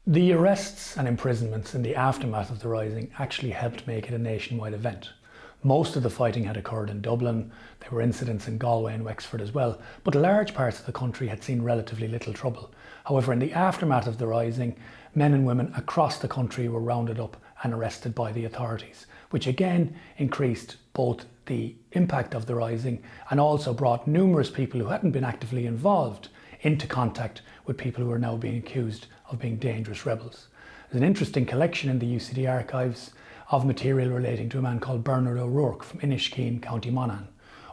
The arrests and imprisonments in the aftermath of the Rising actually helped make it a nationwide event. Most of the fighting had occurred in Dublin, there were incidents in Galway and Wexford as well, but large parts of the country had seen relatively little trouble. However, in the aftermath of the Rising, men and women across the country were rounded up and arrested by the authorities, which again increased both the impact of the Rising and also brought numerous people who hadn't been actively involved into contact with people who are now being accused of being dangerous rebels. There's an interesting collection in the UCD Archives of material relating to a man called Bernard O'Rourke from Inishkeen, County Monaghan.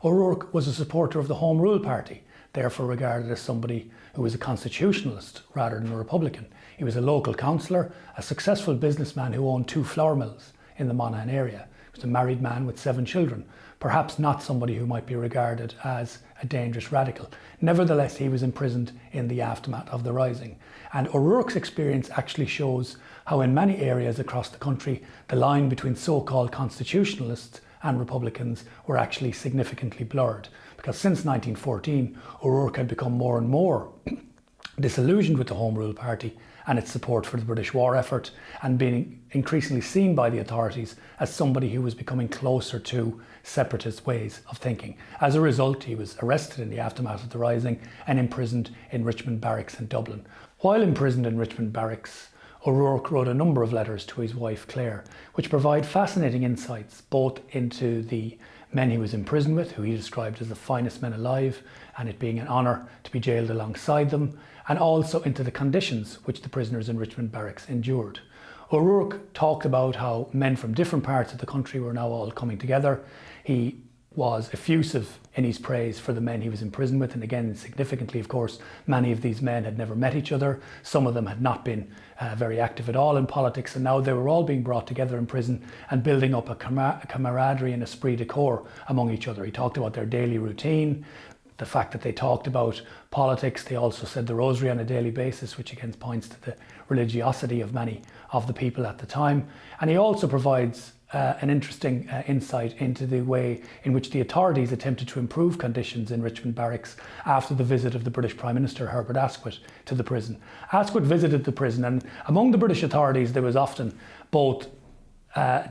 O'Rourke was a supporter of the Home Rule Party, therefore regarded as somebody who was a constitutionalist rather than a Republican. He was a local councillor, a successful businessman who owned 2 flour mills in the Monaghan area. He was a married man with 7 children, perhaps not somebody who might be regarded as a dangerous radical. Nevertheless, he was imprisoned in the aftermath of the Rising. And O'Rourke's experience actually shows how in many areas across the country, the line between so-called constitutionalists and Republicans were actually significantly blurred. Because since 1914, O'Rourke had become more and more disillusioned with the Home Rule Party and its support for the British war effort, and being increasingly seen by the authorities as somebody who was becoming closer to separatist ways of thinking. As a result, he was arrested in the aftermath of the Rising and imprisoned in Richmond Barracks in Dublin. While imprisoned in Richmond Barracks, O'Rourke wrote a number of letters to his wife Claire, which provide fascinating insights both into the men he was imprisoned with, who he described as the finest men alive, and it being an honour to be jailed alongside them, and also into the conditions which the prisoners in Richmond Barracks endured. O'Rourke talked about how men from different parts of the country were now all coming together. He was effusive in his praise for the men he was imprisoned with, and again, significantly, of course, many of these men had never met each other. Some of them had not been very active at all in politics, and now they were all being brought together in prison and building up a camaraderie and esprit de corps among each other. He talked about their daily routine, the fact that they talked about politics. They also said the rosary on a daily basis, which again points to the religiosity of many of the people at the time. And he also provides an interesting insight into the way in which the authorities attempted to improve conditions in Richmond Barracks after the visit of the British Prime Minister Herbert Asquith to the prison. Asquith visited the prison, and among the British authorities there was often both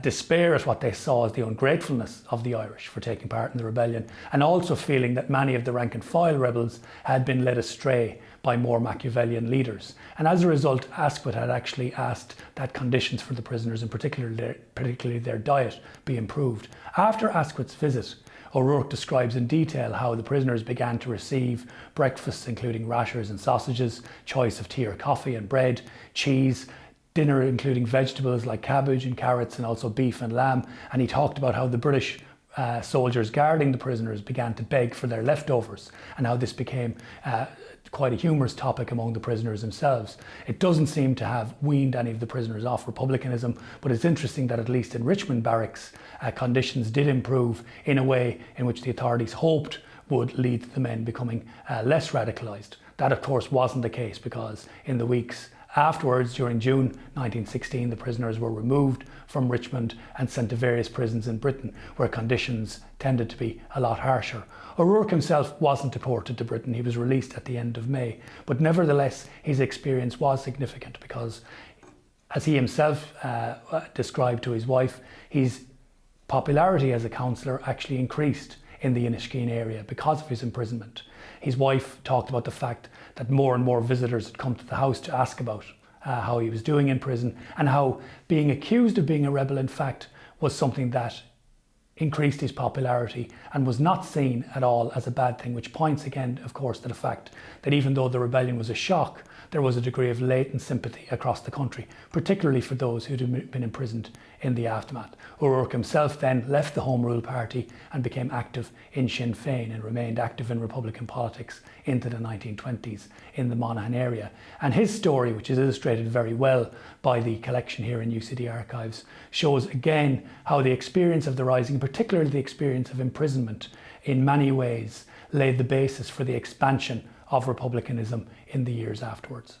despair at what they saw as the ungratefulness of the Irish for taking part in the rebellion, and also feeling that many of the rank and file rebels had been led astray by more Machiavellian leaders. And as a result, Asquith had actually asked that conditions for the prisoners, and particularly their diet, be improved. After Asquith's visit, O'Rourke describes in detail how the prisoners began to receive breakfasts including rashers and sausages, choice of tea or coffee and bread, cheese, dinner including vegetables like cabbage and carrots, and also beef and lamb. And he talked about how the British soldiers guarding the prisoners began to beg for their leftovers, and how this became quite a humorous topic among the prisoners themselves. It doesn't seem to have weaned any of the prisoners off republicanism, but it's interesting that at least in Richmond Barracks, conditions did improve in a way in which the authorities hoped would lead to the men becoming less radicalised. That of course wasn't the case, because in the weeks afterwards, during June 1916, the prisoners were removed from Richmond and sent to various prisons in Britain, where conditions tended to be a lot harsher. O'Rourke himself wasn't deported to Britain. He was released at the end of May, but nevertheless his experience was significant, because as he himself described to his wife, his popularity as a councillor actually increased in the Inishkeen area because of his imprisonment. His wife talked about the fact that more and more visitors had come to the house to ask about how he was doing in prison, and how being accused of being a rebel in fact was something that increased his popularity and was not seen at all as a bad thing, which points again, of course, to the fact that even though the rebellion was a shock, there was a degree of latent sympathy across the country, particularly for those who had been imprisoned in the aftermath. O'Rourke himself then left the Home Rule Party and became active in Sinn Féin, and remained active in Republican politics into the 1920s in the Monaghan area. And his story, which is illustrated very well by the collection here in UCD Archives, shows again how the experience of the Rising, particularly the experience of imprisonment, in many ways laid the basis for the expansion of republicanism in the years afterwards.